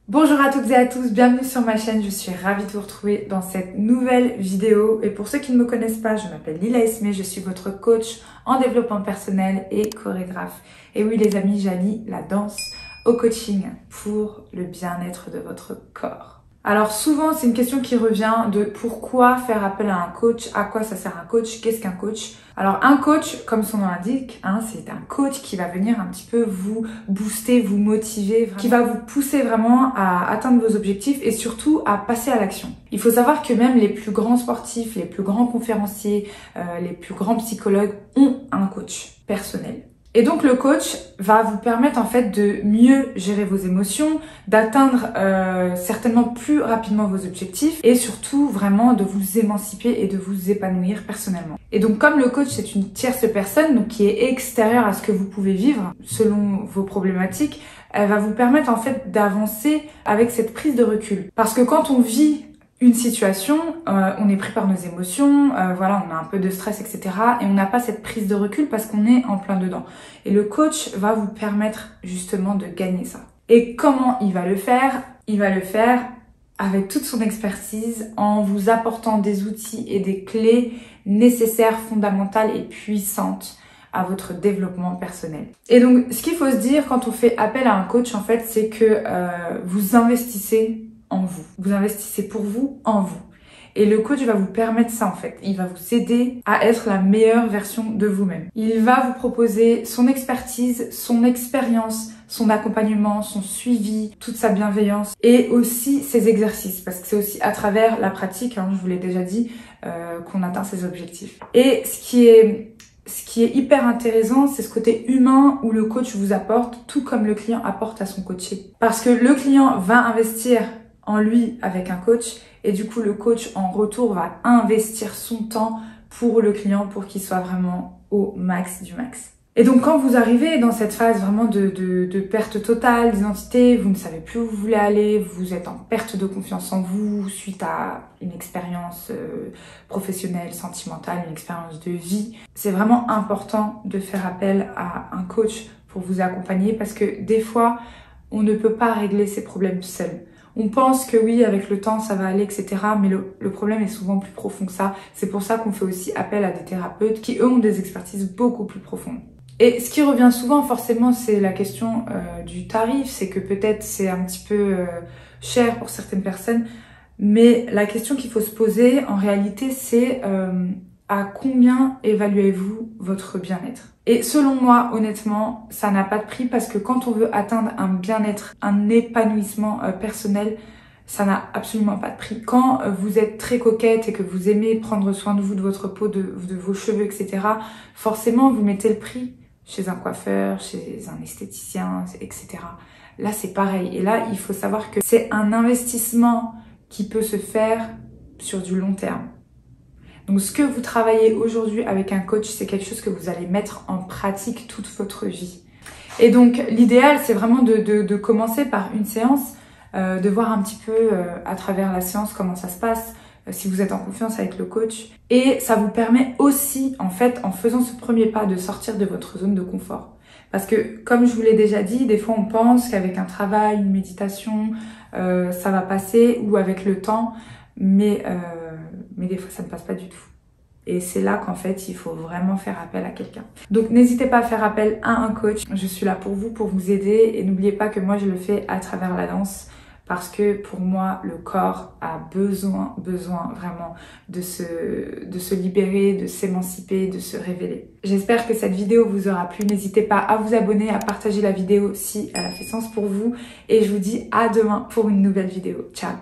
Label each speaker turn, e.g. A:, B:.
A: Bonjour à toutes et à tous, bienvenue sur ma chaîne, je suis ravie de vous retrouver dans cette nouvelle vidéo. Et pour ceux qui ne me connaissent pas, je m'appelle Lila Esmé, je suis votre coach en développement personnel et chorégraphe. Et oui les amis, j'allie la danse au coaching pour le bien-être de votre corps. Alors souvent c'est une question qui revient de pourquoi faire appel à un coach, à quoi ça sert un coach, qu'est-ce qu'un coach? Alors un coach, comme son nom l'indique, c'est un coach qui va venir un petit peu vous booster, vous motiver, vraiment, qui va vous pousser vraiment à atteindre vos objectifs et surtout à passer à l'action. Il faut savoir que même les plus grands sportifs, les plus grands conférenciers, les plus grands psychologues ont un coach personnel. Et donc le coach va vous permettre en fait de mieux gérer vos émotions, d'atteindre certainement plus rapidement vos objectifs et surtout vraiment de vous émanciper et de vous épanouir personnellement. Et donc comme le coach c'est une tierce personne donc qui est extérieure à ce que vous pouvez vivre selon vos problématiques, elle va vous permettre en fait d'avancer avec cette prise de recul. Parce que quand on vit une situation, on est pris par nos émotions, voilà, on a un peu de stress, etc. Et on n'a pas cette prise de recul parce qu'on est en plein dedans. Et le coach va vous permettre justement de gagner ça. Et comment il va le faire? Il va le faire avec toute son expertise, en vous apportant des outils et des clés nécessaires, fondamentales et puissantes à votre développement personnel. Et donc, ce qu'il faut se dire quand on fait appel à un coach, en fait, c'est que vous investissez en vous. Vous investissez pour vous, en vous. Et le coach va vous permettre ça en fait. Il va vous aider à être la meilleure version de vous-même. Il va vous proposer son expertise, son expérience, son accompagnement, son suivi, toute sa bienveillance et aussi ses exercices. Parce que c'est aussi à travers la pratique, je vous l'ai déjà dit, qu'on atteint ses objectifs. Et ce qui est hyper intéressant, c'est ce côté humain où le coach vous apporte, tout comme le client apporte à son coaché. Parce que le client va investir en lui avec un coach et du coup le coach en retour va investir son temps pour le client pour qu'il soit vraiment au max du max. Et donc quand vous arrivez dans cette phase vraiment de perte totale d'identité, vous ne savez plus où vous voulez aller, vous êtes en perte de confiance en vous suite à une expérience professionnelle, sentimentale, une expérience de vie, c'est vraiment important de faire appel à un coach pour vous accompagner parce que des fois on ne peut pas régler ses problèmes seul. On pense que oui, avec le temps, ça va aller, etc. Mais le problème est souvent plus profond que ça. C'est pour ça qu'on fait aussi appel à des thérapeutes qui, eux, ont des expertises beaucoup plus profondes. Et ce qui revient souvent, forcément, c'est la question du tarif. C'est que peut-être c'est un petit peu cher pour certaines personnes. Mais la question qu'il faut se poser, en réalité, c'est à combien évaluez-vous votre bien-être? Et selon moi, honnêtement, ça n'a pas de prix parce que quand on veut atteindre un bien-être, un épanouissement personnel, ça n'a absolument pas de prix. Quand vous êtes très coquette et que vous aimez prendre soin de vous, de votre peau, de vos cheveux, etc., forcément, vous mettez le prix chez un coiffeur, chez un esthéticien, etc. Là, c'est pareil. Et là, il faut savoir que c'est un investissement qui peut se faire sur du long terme. Donc ce que vous travaillez aujourd'hui avec un coach, c'est quelque chose que vous allez mettre en pratique toute votre vie. Et donc l'idéal, c'est vraiment de commencer par une séance, de voir un petit peu à travers la séance comment ça se passe, si vous êtes en confiance avec le coach. Et ça vous permet aussi, en fait, en faisant ce premier pas, de sortir de votre zone de confort. Parce que, comme je vous l'ai déjà dit, des fois on pense qu'avec un travail, une méditation, ça va passer, ou avec le temps, mais des fois ça ne passe pas du tout. Et c'est là qu'en fait il faut vraiment faire appel à quelqu'un. Donc n'hésitez pas à faire appel à un coach, je suis là pour vous aider et n'oubliez pas que moi je le fais à travers la danse parce que pour moi le corps a besoin vraiment de se libérer, de s'émanciper, de se révéler. J'espère que cette vidéo vous aura plu, n'hésitez pas à vous abonner, à partager la vidéo si elle a fait sens pour vous et je vous dis à demain pour une nouvelle vidéo. Ciao!